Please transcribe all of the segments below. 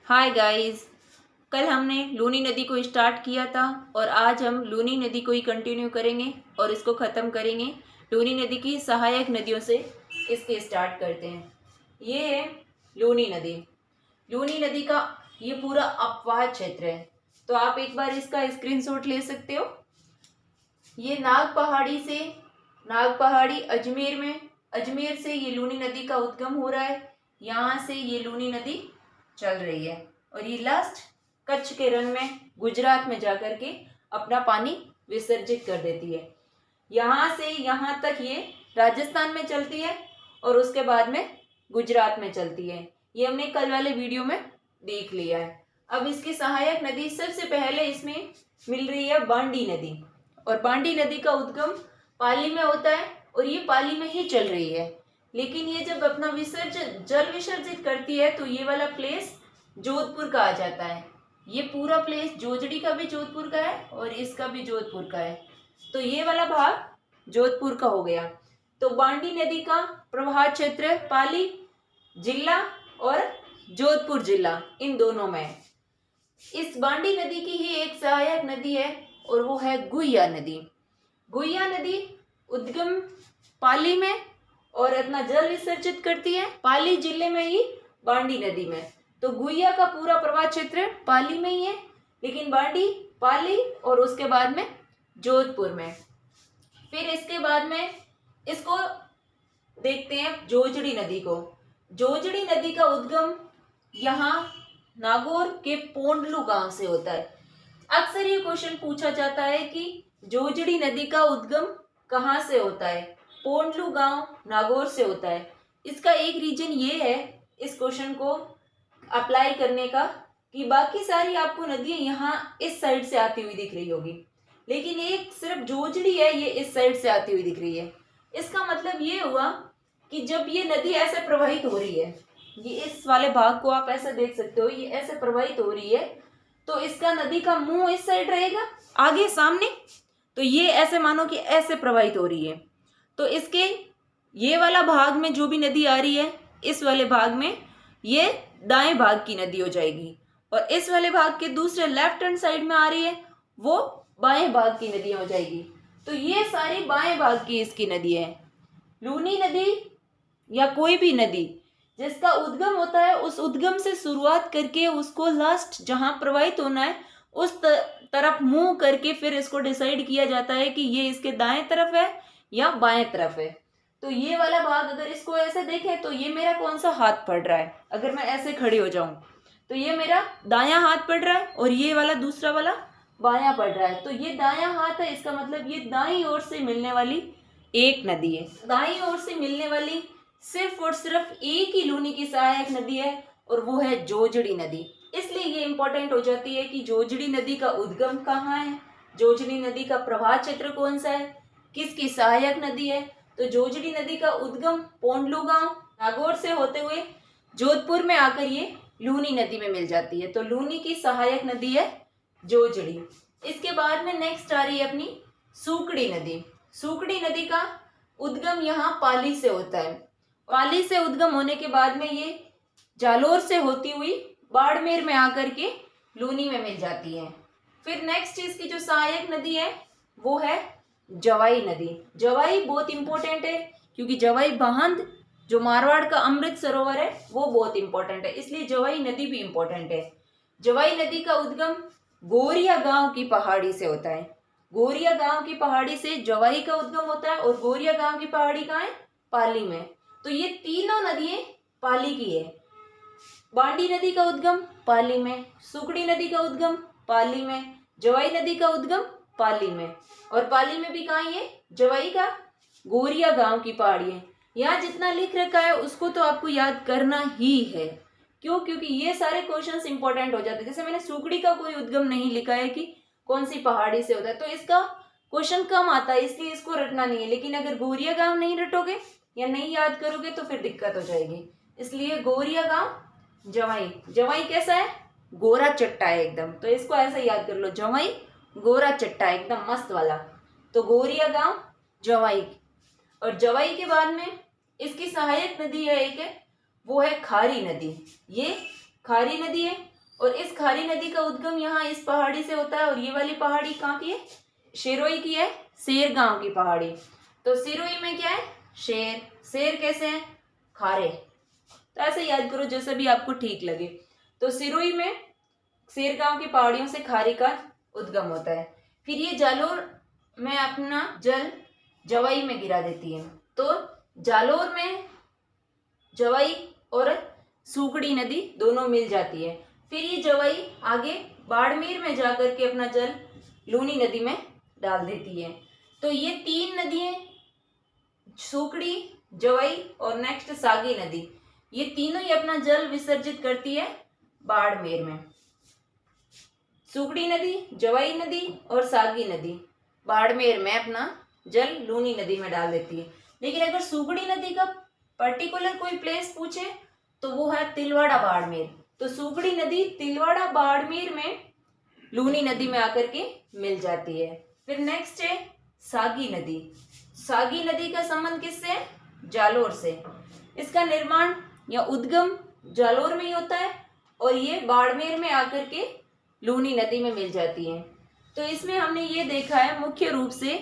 Hi guys. कल हमने लूनी नदी को स्टार्ट किया था और आज हम लूनी नदी को ही कंटिन्यू करेंगे और इसको ख़त्म करेंगे। लूनी नदी की सहायक नदियों से इसके स्टार्ट करते हैं। ये है लूनी नदी। लूनी नदी का ये पूरा अपवाह क्षेत्र है, तो आप एक बार इसका स्क्रीनशॉट ले सकते हो। ये नाग पहाड़ी अजमेर में, अजमेर से ये लूनी नदी का उद्गम हो रहा है। यहाँ से ये लूनी नदी चल रही है और ये लास्ट कच्छ के रण में गुजरात में जाकर के अपना पानी विसर्जित कर देती है। यहाँ से यहाँ तक ये राजस्थान में चलती है और उसके बाद में गुजरात में चलती है। ये हमने कल वाले वीडियो में देख लिया है। अब इसकी सहायक नदी सबसे पहले इसमें मिल रही है बांडी नदी, और बांडी नदी का उद्गम पाली में होता है और ये पाली में ही चल रही है। लेकिन ये जब अपना जल विसर्जित करती है तो ये वाला प्लेस जोधपुर का आ जाता है। ये पूरा प्लेस जोजड़ी का भी जोधपुर का है और इसका भी जोधपुर का है, तो ये वाला भाग जोधपुर का हो गया। तो बांडी नदी का प्रवाह क्षेत्र पाली जिला और जोधपुर जिला इन दोनों में है। इस बांडी नदी की ही एक सहायक नदी है और वो है गुहिया नदी। गुहिया नदी उद्गम पाली में और अपना जल विसर्जित करती है पाली जिले में ही बांडी नदी में। तो गुहिया का पूरा प्रवाह क्षेत्र पाली में ही है, लेकिन बांडी पाली और उसके बाद में जोधपुर में। फिर इसके बाद में इसको देखते हैं जोजड़ी नदी को। जोजड़ी नदी का उद्गम यहाँ नागौर के पोंडलू गांव से होता है। अक्सर ये क्वेश्चन पूछा जाता है कि जोजड़ी नदी का उद्गम कहाँ से होता है? पोंडलू गांव नागौर से होता है। इसका एक रीजन ये है इस क्वेश्चन को अप्लाई करने का कि बाकी सारी आपको नदियाँ यहाँ इस साइड से आती हुई दिख रही होगी, लेकिन एक सिर्फ जोजड़ी है ये इस साइड से आती हुई दिख रही है। इसका मतलब ये हुआ कि जब ये नदी ऐसे प्रवाहित हो रही है, ये इस वाले भाग को आप ऐसे देख सकते हो, ये ऐसे प्रवाहित हो रही है, तो इसका नदी का मुंह इस साइड रहेगा आगे सामने। तो ये ऐसे मानो कि ऐसे प्रवाहित हो रही है, तो इसके ये वाला भाग में जो भी नदी आ रही है इस वाले भाग में ये दाएं भाग की नदी हो जाएगी, और इस वाले भाग के दूसरे लेफ्ट हैंड साइड में आ रही है वो बाएं भाग की नदी हो जाएगी। तो ये सारी बाएं भाग की इसकी नदी है। लूनी नदी या कोई भी नदी जिसका उद्गम होता है उस उद्गम से शुरुआत करके उसको लास्ट जहाँ प्रवाहित होना है उस तरफ मुंह करके फिर इसको डिसाइड किया जाता है कि ये इसके दाएं तरफ है या बाएं तरफ है। तो ये वाला भाग अगर इसको ऐसे देखें तो ये मेरा कौन सा हाथ पड़ रहा है, अगर मैं ऐसे खड़ी हो जाऊं तो ये मेरा दायां हाथ पड़ रहा है और ये वाला दूसरा वाला बायां पड़ रहा है। तो ये दायां हाथ है, इसका मतलब ये दाईं ओर से मिलने वाली एक नदी है। दाईं ओर से मिलने वाली सिर्फ और सिर्फ एक ही लूनी की सहायक नदी है और वो है जोजड़ी नदी। इसलिए ये इंपॉर्टेंट हो जाती है कि जोजड़ी नदी का उद्गम कहाँ है, जोजड़ी नदी का प्रवाह क्षेत्र कौन सा है, किसकी सहायक नदी है। तो जोजड़ी नदी का उद्गम पोंडलू गांव नागौर से होते हुए जोधपुर में आकर ये लूनी नदी में मिल जाती है। तो लूनी की सहायक नदी है जोजड़ी। इसके बाद में नेक्स्ट आ रही है अपनी सूकड़ी नदी। सूकड़ी नदी का उद्गम यहाँ पाली से होता है। पाली से उद्गम होने के बाद में ये जालोर से होती हुई बाड़मेर में आकर के लूनी में मिल जाती है। फिर नेक्स्ट इसकी जो सहायक नदी है वो है जवाई नदी। जवाई बहुत इंपॉर्टेंट है क्योंकि जवाई बांध जो मारवाड़ का अमृत सरोवर है वो बहुत इंपॉर्टेंट है, इसलिए जवाई नदी भी इंपॉर्टेंट है। जवाई नदी का उद्गम गोरिया गांव की पहाड़ी से होता है। गोरिया गांव की पहाड़ी से जवाई का उद्गम होता है और गोरिया गांव की पहाड़ी कहाँ है? पाली में। तो ये तीनों नदियाँ पाली की है। बांडी नदी का उद्गम पाली में, सुकड़ी नदी का उद्गम पाली में, जवाई नदी का उद्गम पाली में, और पाली में भी कहाँ है जवाई का? गोरिया गांव की पहाड़ी है। यहाँ जितना लिख रखा है उसको तो आपको याद करना ही है। क्यों? क्योंकि ये सारे क्वेश्चंस इंपॉर्टेंट हो जाते हैं। जैसे मैंने सुकड़ी का कोई उद्गम नहीं लिखा है कि कौन सी पहाड़ी से होता है, तो इसका क्वेश्चन कम आता है, इसलिए इसको रटना नहीं है। लेकिन अगर गोरिया गांव नहीं रटोगे या नहीं याद करोगे तो फिर दिक्कत हो जाएगी। इसलिए गोरिया गांव जवाई। जवाई कैसा है? गोरा चट्टा है एकदम, तो इसको ऐसे याद कर लो, जवाई गोरा चट्टा एकदम मस्त वाला। तो गोरिया गांव जवाई। और जवाई के बाद में इसकी सहायक नदी है एक है वो है खारी नदी। ये खारी नदी है और इस खारी नदी का उद्गम यहाँ इस पहाड़ी से होता है। और ये वाली पहाड़ी कहाँ की है? शेरोई की है, शेर गांव की पहाड़ी। तो सिरोही में क्या है? शेर। शेर कैसे है? खारे। तो ऐसे याद करो जैसा भी आपको ठीक लगे। तो सिरोही में शेर गांव की पहाड़ियों से खारी का उद्गम होता है। फिर ये जालोर में अपना जल जवाई में गिरा देती है। तो जालोर में जवाई और सूखड़ी नदी दोनों मिल जाती है। फिर ये जवाई आगे बाड़मेर में जाकर के अपना जल लूनी नदी में डाल देती है। तो ये 3 नदियां, सूखड़ी, जवाई और नेक्स्ट सागी नदी, ये तीनों ही अपना जल विसर्जित करती है बाड़मेर में। सूखड़ी नदी, जवाई नदी और सागी नदी बाड़मेर में अपना जल लूनी नदी में डाल देती है। लेकिन अगर सूखड़ी नदी का पर्टिकुलर कोई प्लेस पूछे तो वो है तिलवाड़ा बाड़मेर। तो सूखड़ी नदी तिलवाड़ा बाड़मेर में लूनी नदी में आकर के मिल जाती है। फिर नेक्स्ट है सागी नदी। सागी नदी का संबंध किससे है? जालोर से। इसका निर्माण या उद्गम जालोर में ही होता है और ये बाड़मेर में आकर के लूनी नदी में मिल जाती है। तो इसमें हमने ये देखा है मुख्य रूप से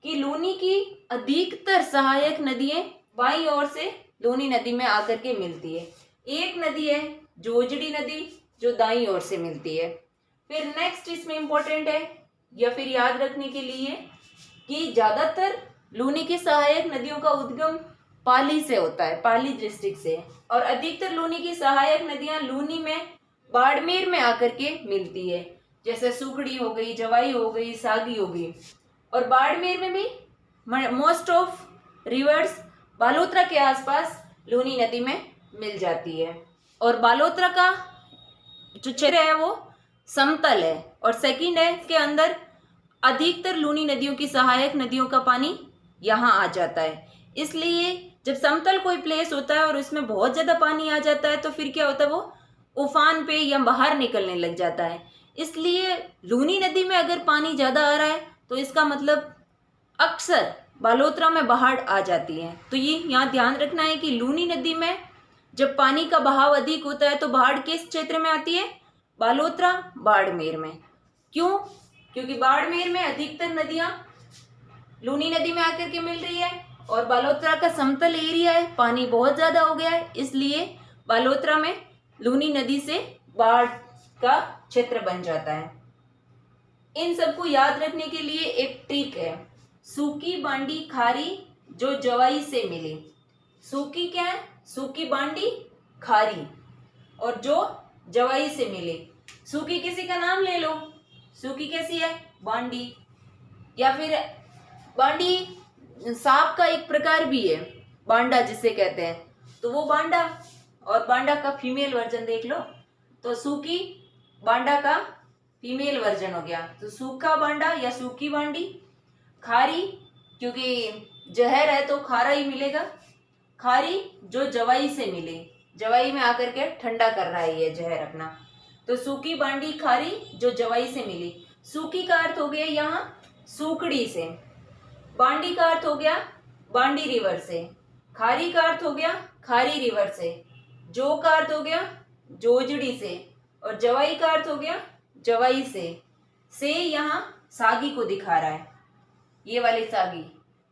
कि लूनी की अधिकतर सहायक नदियां बाईं ओर से लूनी नदी में आकर के मिलती है। एक नदी है जोजड़ी नदी जो दाईं ओर से मिलती है। फिर नेक्स्ट इसमें इंपॉर्टेंट है या फिर याद रखने के लिए कि ज्यादातर लूनी की सहायक नदियों का उद्गम पाली से होता है, पाली डिस्ट्रिक्ट से। और अधिकतर लूनी की सहायक नदियां लूनी में बाड़मेर में आकर के मिलती है, जैसे सूखड़ी हो गई, जवाई हो गई, सागी हो गई। और बाड़मेर में भी मोस्ट ऑफ रिवर्स बालोतरा के आसपास लूनी नदी में मिल जाती है। और बालोतरा का जो क्षेत्र है वो समतल है। और सेकंड है इसके अंदर अधिकतर लूनी नदियों की सहायक नदियों का पानी यहाँ आ जाता है। इसलिए जब समतल कोई प्लेस होता है और उसमें बहुत ज़्यादा पानी आ जाता है तो फिर क्या होता है, वो उफान पे या बाहर निकलने लग जाता है। इसलिए लूनी नदी में अगर पानी ज़्यादा आ रहा है तो इसका मतलब अक्सर बालोतरा में बाढ़ आ जाती है। तो ये यहाँ ध्यान रखना है कि लूनी नदी में जब पानी का बहाव अधिक होता है तो बाढ़ किस क्षेत्र में आती है? बालोतरा बाड़मेर में। क्यों? क्योंकि बाड़मेर में अधिकतर नदियाँ लूनी नदी में आकर के मिल रही है और बालोतरा का समतल एरिया है, पानी बहुत ज़्यादा हो गया है, इसलिए बालोतरा में लूनी नदी से बाढ़ का क्षेत्र बन जाता है। इन सबको याद रखने के लिए एक ट्रिक है, सूखी बांडी खारी जो जवाई से मिले। सूखी क्या है? सूखी बांडी खारी और जो जवाई से मिले। सूखी किसी का नाम ले लो, सूखी कैसी है? बांडी। या फिर बांडी सांप का एक प्रकार भी है, बांडा जिसे कहते हैं, तो वो बांडा। और बांडा का फीमेल वर्जन देख लो, तो सूखी बांडा का फीमेल वर्जन हो गया, तो सूखा बांडा या सूखी बांडी। खारी क्योंकि जहर है तो खारा ही मिलेगा। खारी जो जवाई से मिले, जवाई में आकर के ठंडा कर रहा है ये जहर अपना, तो सूखी बांडी खारी जो जवाई से मिली। सूखी का अर्थ हो गया यहाँ सूखड़ी से, बांडी का अर्थ हो गया बांडी रिवर से, खारी का अर्थ हो गया खारी रिवर से, जो का अर्थ हो गया जोजड़ी से, और जवाई का अर्थ हो गया जवाई से यहाँ सागी को दिखा रहा है, ये वाली सागी,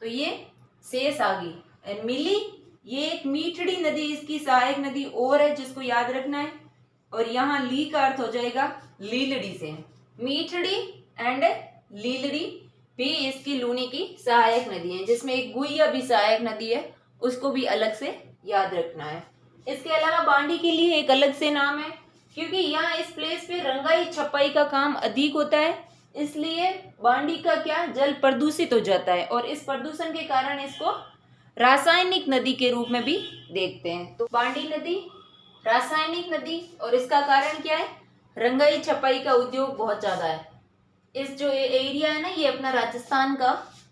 तो ये से सागी। एंड मिली ये एक मीठड़ी नदी, इसकी सहायक नदी और है जिसको याद रखना है। और यहाँ ली का अर्थ हो जाएगा लीलड़ी से, मीठड़ी एंड लीलड़ी भी इसकी लूनी की सहायक नदी है, जिसमें एक गुइया भी सहायक नदी है, उसको भी अलग से याद रखना है। इसके अलावा बांडी के लिए एक अलग से नाम है, क्योंकि यहाँ इस प्लेस पे रंगाई छपाई का काम अधिक होता है, इसलिए बांडी का क्या जल प्रदूषित हो जाता है और इस प्रदूषण के कारण इसको रासायनिक नदी के रूप में भी देखते हैं। तो बांडी नदी रासायनिक नदी, और इसका कारण क्या है? रंगाई छपाई का उद्योग बहुत ज़्यादा है। इस जो एरिया है ना, ये अपना राजस्थान का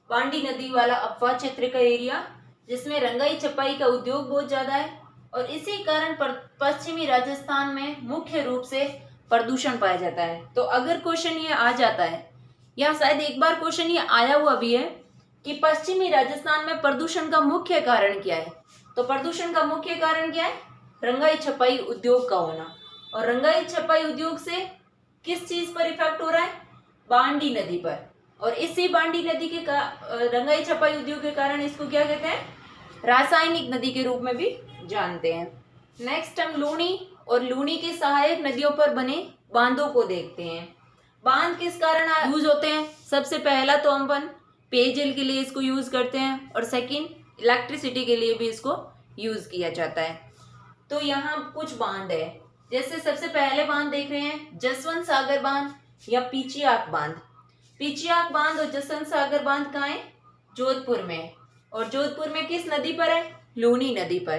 बांडी नदी वाला अफवाह क्षेत्र का एरिया, जिसमें रंगाई छपाई का उद्योग बहुत ज़्यादा है, और इसी कारण पश्चिमी राजस्थान में मुख्य रूप से प्रदूषण पाया जाता है। तो अगर क्वेश्चन ये आ जाता है, या शायद एक बार क्वेश्चन ये आया हुआ भी है कि पश्चिमी राजस्थान में प्रदूषण का मुख्य कारण क्या है, तो प्रदूषण का मुख्य कारण क्या है? रंगाई छपाई उद्योग का होना। और रंगाई छपाई उद्योग से किस चीज पर इफेक्ट हो रहा है? बांडी नदी पर। और इसी बांडी नदी के रंगाई छपाई उद्योग के कारण इसको क्या कहते हैं? रासायनिक नदी के रूप में भी जानते हैं। नेक्स्ट हम लूनी और लूनी की सहायक नदियों पर बने बांधों को देखते हैं। बांध किस कारण यूज होते हैं? सबसे पहला तो हम पेयजल के लिए इसको यूज करते हैं और सेकंड इलेक्ट्रिसिटी के लिए भी इसको यूज किया जाता है। तो यहाँ कुछ बांध है, जैसे सबसे पहले बांध देख रहे हैं जसवंत सागर बांध या पीचियाक बांध। पीचियाक बांध और जसवंत सागर बांध कहाँ है? जोधपुर में। और जोधपुर में किस नदी पर है? लूनी नदी पर।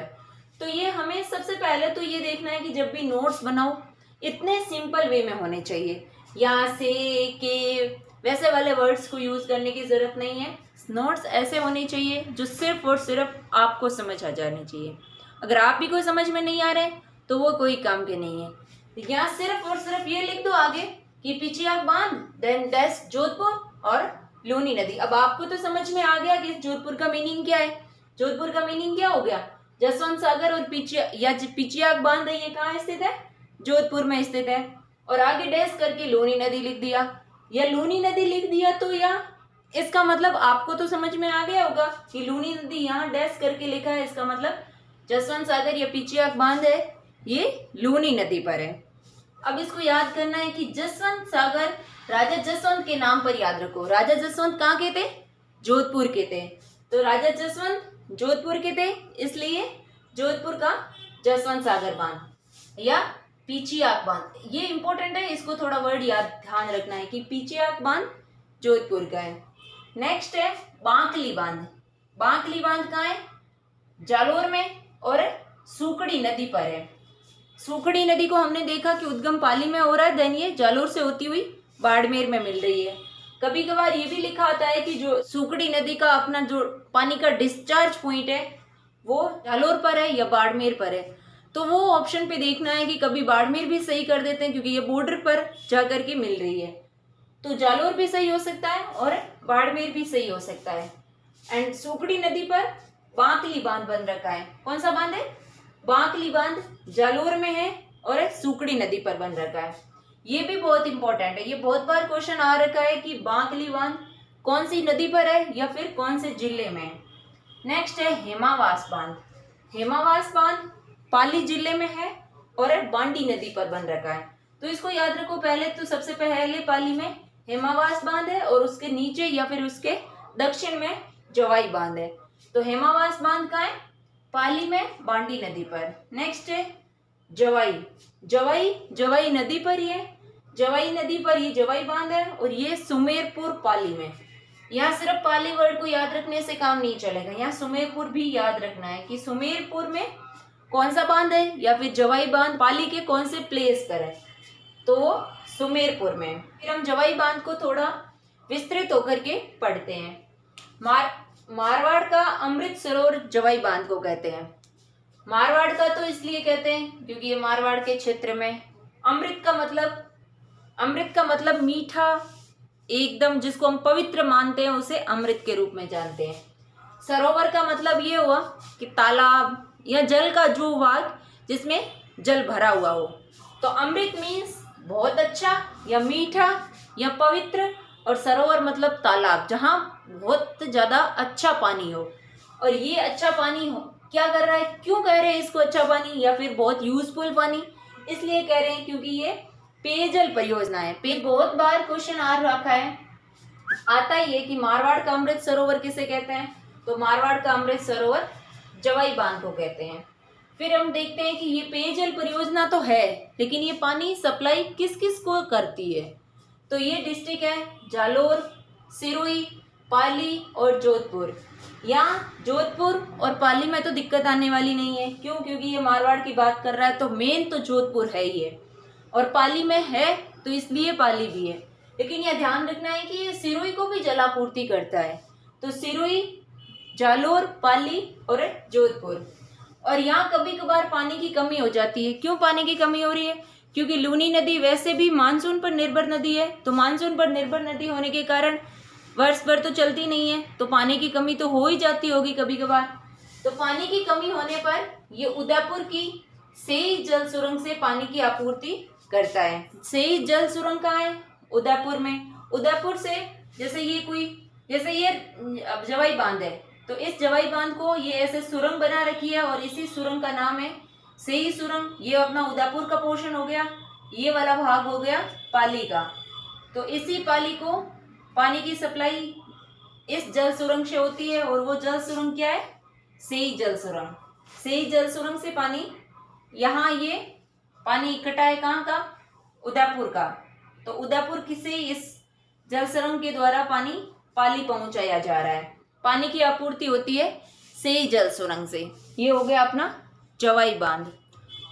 तो ये हमें सबसे पहले तो ये देखना है कि जब भी नोट्स बनाओ इतने सिंपल वे में होने चाहिए, यहाँ से के वैसे वाले वर्ड्स को यूज करने की जरूरत नहीं है। नोट्स ऐसे होने चाहिए जो सिर्फ और सिर्फ आपको समझ आ जाने चाहिए। अगर आप भी कोई समझ में नहीं आ रहे तो वो कोई काम के नहीं है। यहाँ सिर्फ और सिर्फ ये लिख दो आगे कि पीचियाक बांध देन डैश जोधपुर और लूनी नदी। अब आपको तो समझ में आ गया कि जोधपुर का मीनिंग क्या है। जोधपुर का मीनिंग क्या हो गया? जसवंत सागर और पीचियाक बांध है, ये कहाँ स्थित है? जोधपुर में स्थित है। और आगे डैश करके लूनी नदी लिख दिया या लूनी नदी लिख दिया। तो यहाँ इसका मतलब आपको तो समझ में आ गया होगा कि लूनी नदी यहाँ डैश करके लिखा है, इसका मतलब जसवंत सागर या पीचियाक बांध है ये लूनी नदी पर है। अब इसको याद करना है कि जसवंत सागर राजा जसवंत के नाम पर याद रखो। राजा जसवंत कहाँ के थे? जोधपुर के थे। तो राजा जसवंत जोधपुर के थे, इसलिए जोधपुर का जसवंत सागर बांध या पीचियाक बांध। ये इंपॉर्टेंट है, इसको थोड़ा वर्ड याद ध्यान रखना है कि पीचियाक बांध जोधपुर का है। नेक्स्ट है बांकली बांध। बांकली बांध कहाँ है? जालोर में और सूकड़ी नदी पर है। सूकड़ी नदी को हमने देखा कि उद्गम पाली में हो रहा है, देन ये जालोर से होती हुई बाड़मेर में मिल रही है। कभी कभार ये भी लिखा होता है कि जो सूकड़ी नदी का अपना जो पानी का डिस्चार्ज पॉइंट है वो जालोर पर है या बाड़मेर पर है। तो वो ऑप्शन पे देखना है कि कभी बाड़मेर भी सही कर देते हैं क्योंकि ये बॉर्डर पर जाकर के मिल रही है। तो जालोर भी सही हो सकता है और बाड़मेर भी सही हो सकता है। एंड सूकड़ी नदी पर बांकली बांध बन रखा है। कौन सा बांध है? बांकली बांध जालोर में है और सूकड़ी नदी पर बन रखा है। ये भी बहुत इंपॉर्टेंट है, ये बहुत बार क्वेश्चन आ रखा है कि बांकली बांध कौन सी नदी पर है या फिर कौन से जिले में है। नेक्स्ट है हेमावास बांध। हेमावास बांध पाली जिले में है और बांडी नदी पर बन रखा है। तो इसको याद रखो, पहले तो सबसे पहले पाली में हेमावास बांध है और उसके नीचे या फिर उसके दक्षिण में जवाई बांध है। तो हेमावास बांध कहाँ है? पाली में बांडी नदी पर। नेक्स्ट है जवाई। जवाई नदी पर ही है, जवाई नदी पर ये जवाई बांध है और ये सुमेरपुर पाली में। यहाँ सिर्फ पाली वर्ड को याद रखने से काम नहीं चलेगा, यहाँ सुमेरपुर भी याद रखना है कि सुमेरपुर में कौन सा बांध है या फिर जवाई बांध पाली के कौन से प्लेस पर है, तो सुमेरपुर में। फिर हम जवाई बांध को थोड़ा विस्तृत होकर के पढ़ते हैं। मारवाड़ का अमृत सरोवर जवाई बांध को कहते हैं। मारवाड़ का तो इसलिए कहते हैं क्योंकि ये मारवाड़ के क्षेत्र में। अमृत का मतलब मीठा एकदम, जिसको हम पवित्र मानते हैं उसे अमृत के रूप में जानते हैं। सरोवर का मतलब ये हुआ कि तालाब या जल का जो भाग जिसमें जल भरा हुआ हो। तो अमृत मीन्स बहुत अच्छा या मीठा या पवित्र, और सरोवर मतलब तालाब जहाँ बहुत ज़्यादा अच्छा पानी हो। और ये अच्छा पानी हो क्या कर रहा है, क्यों कह रहे हैं इसको अच्छा पानी या फिर बहुत यूजफुल पानी? इसलिए कह रहे हैं क्योंकि ये पेयजल परियोजना है। बहुत बार क्वेश्चन आ रखा है, आता ही है कि मारवाड़ का अमृत सरोवर किसे कहते हैं, तो मारवाड़ का अमृत सरोवर जवाई बांध को कहते हैं। फिर हम देखते हैं कि ये पेयजल परियोजना तो है, लेकिन ये पानी सप्लाई किस किस को करती है, तो ये डिस्ट्रिक्ट है जालोर, सिरोही, पाली और जोधपुर। यहाँ जोधपुर और पाली में तो दिक्कत आने वाली नहीं है, क्यों? क्योंकि ये मारवाड़ की बात कर रहा है तो मेन तो जोधपुर है ही है, और पाली में है तो इसलिए पाली भी है। लेकिन यह ध्यान रखना है कि ये सिरोही को भी जलापूर्ति करता है, तो सिरोही, जालोर, पाली और जोधपुर। और यहाँ कभी कभार पानी की कमी हो जाती है। क्यों पानी की कमी हो रही है? क्योंकि लूनी नदी वैसे भी मानसून पर निर्भर नदी है, तो मानसून पर निर्भर नदी होने के कारण वर्ष भर तो चलती नहीं है, तो पानी की कमी तो हो ही जाती होगी कभी कभार। तो पानी की कमी होने पर ये उदयपुर की सेई जल सुरंग से पानी की आपूर्ति करता है। सेई जल सुरंग कहाँ है? उदयपुर में। उदयपुर से जैसे ये जवाई बांध है, तो इस जवाई बांध को ये ऐसे सुरंग बना रखी है और इसी सुरंग का नाम है सेई सुरंग। ये अपना उदयपुर का पोर्शन हो गया, ये वाला भाग हो गया पाली का। तो इसी पाली को पानी की सप्लाई इस जल सुरंग से होती है और वो जल सुरंग क्या है? सेई जल सुरंग। सेई जल सुरंग से पानी, यहाँ ये पानी इकट्ठा है कहाँ का? उदयपुर का। तो उदयपुर से इस जल सुरंग के द्वारा पानी पाली पहुंचाया जा रहा है। पानी की आपूर्ति होती है सेई जल सुरंग से। ये हो गया अपना जवाई बांध।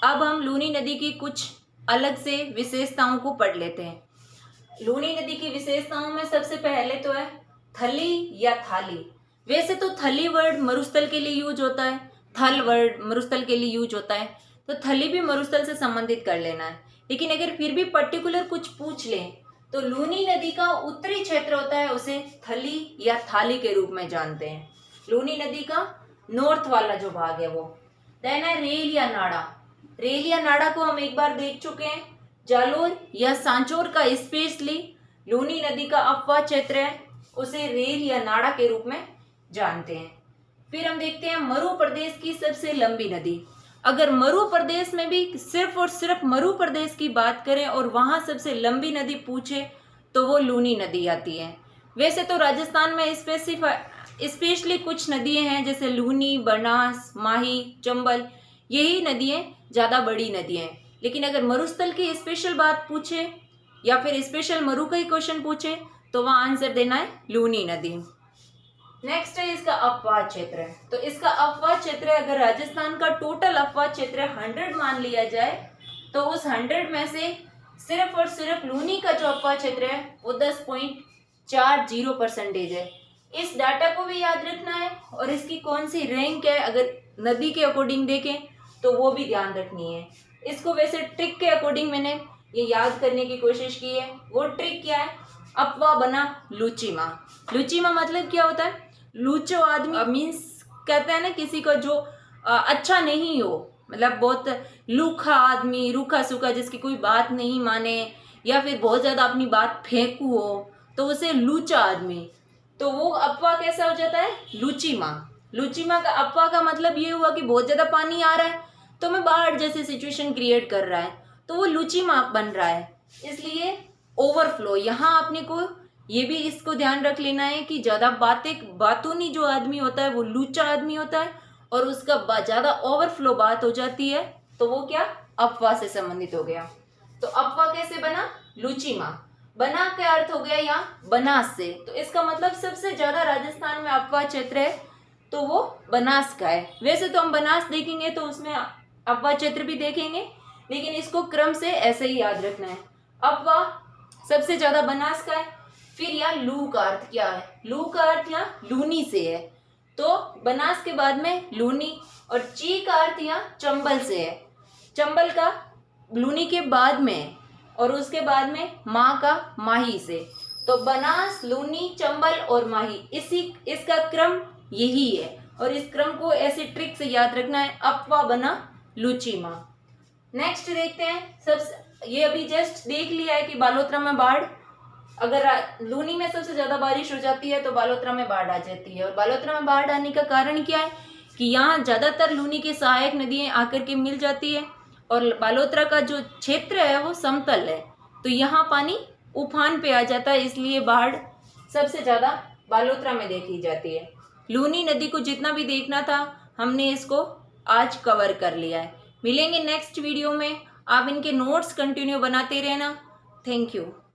अब हम लूनी नदी की कुछ अलग से विशेषताओं को पढ़ लेते हैं। लूनी नदी की विशेषताओं में सबसे पहले तो है थली या थाली। वैसे तो थली वर्ड मरुस्थल के लिए यूज होता है, थल वर्ड मरुस्थल के लिए यूज होता है, तो थली भी मरुस्थल से संबंधित कर लेना है। लेकिन अगर फिर भी पर्टिकुलर कुछ पूछ लें तो लूनी नदी का उत्तरी क्षेत्र होता है, उसे थली या थाली के रूप में जानते हैं। लूनी नदी का नॉर्थ वाला जो भाग है वो। देन है रेल या नाड़ा। रेल या नाड़ा को हम एक बार देख चुके हैं। जालोर या सांचौर का स्पेशली लूनी नदी का अपवाह क्षेत्र है, उसे रेल या नाड़ा के रूप में जानते हैं। फिर हम देखते हैं मरु प्रदेश की सबसे लंबी नदी। अगर मरु प्रदेश में भी सिर्फ और सिर्फ मरु प्रदेश की बात करें और वहाँ सबसे लंबी नदी पूछे तो वो लूनी नदी आती है। वैसे तो राजस्थान में स्पेशली कुछ नदियाँ हैं जैसे लूनी, बनास, माही, चंबल, यही नदियाँ ज़्यादा बड़ी नदियाँ हैं। लेकिन अगर मरुस्थल की स्पेशल बात पूछे या फिर स्पेशल मरु का ही क्वेश्चन पूछे तो वहाँ आंसर देना है लूनी नदी। नेक्स्ट है इसका अपवाह क्षेत्र। तो इसका अपवाह क्षेत्र, अगर राजस्थान का टोटल अपवाह क्षेत्र 100 मान लिया जाए तो उस 100 में से सिर्फ और सिर्फ लूनी का जो अपवाह क्षेत्र है वो 10.40% है। इस डाटा को भी याद रखना है और इसकी कौन सी रैंक है अगर नदी के अकॉर्डिंग देखें तो वो भी ध्यान रखनी है। इसको वैसे ट्रिक के अकॉर्डिंग मैंने ये याद करने की कोशिश की है। वो ट्रिक क्या है? अपवा बना लूचीमा। लूचीमा मतलब क्या होता है? लूचो आदमी मीन्स कहते हैं ना किसी को जो अच्छा नहीं हो, मतलब बहुत लूखा आदमी, रूखा सूखा, जिसकी कोई बात नहीं माने या फिर बहुत ज़्यादा अपनी बात फेंकू हो तो उसे लूचा आदमी। तो वो अपवा कैसा हो जाता है? लूचीमा। लूचीमा का अपवा का मतलब ये हुआ कि बहुत ज़्यादा पानी आ रहा है तो मैं बाढ़ जैसी सिचुएशन क्रिएट कर रहा है, तो वो लूचीमा बन रहा है, इसलिए ओवरफ्लो। यहाँ अपने को ये भी इसको ध्यान रख लेना है कि ज़्यादा बातूनी जो आदमी होता है वो लूचा आदमी होता है और उसका ज़्यादा ओवरफ्लो बात हो जाती है तो वो क्या? अपवा से संबंधित हो गया। तो अपवा कैसे बना? लूचीमा। बना क्या अर्थ हो गया यहाँ? बनास से। तो इसका मतलब सबसे ज़्यादा राजस्थान में अपवा क्षेत्र है तो वो बनास का है। वैसे तो हम बनास देखेंगे तो उसमें अपवा क्षेत्र भी देखेंगे, लेकिन इसको क्रम से ऐसे ही याद रखना है। अपवा सबसे ज़्यादा बनास का है। फिर यहाँ लू का अर्थ क्या है? लू का अर्थ यहाँ लूनी से है, तो बनास के बाद में लूनी, और ची का अर्थ यहाँ चंबल से है। चंबल का लूनी के बाद में और उसके बाद में माँ का माही से। तो बनास, लूनी, चंबल और माही, इसका क्रम यही है और इस क्रम को ऐसे ट्रिक से याद रखना है। अपवा बना लूचीमा। नेक्स्ट देखते हैं। ये अभी जस्ट देख लिया है कि बालोतरा में बाढ़, अगर लूनी में सबसे ज़्यादा बारिश हो जाती है तो बालोतरा में बाढ़ आ जाती है। और बालोतरा में बाढ़ आने का कारण क्या है कि यहाँ ज़्यादातर लूनी की सहायक नदियाँ आकर के मिल जाती है और बालोतरा का जो क्षेत्र है वो समतल है, तो यहाँ पानी उफान पे आ जाता है, इसलिए बाढ़ सबसे ज़्यादा बालोतरा में देखी जाती है। लूनी नदी को जितना भी देखना था हमने इसको आज कवर कर लिया है। मिलेंगे नेक्स्ट वीडियो में। आप इनके नोट्स कंटिन्यू बनाते रहना। Thank you.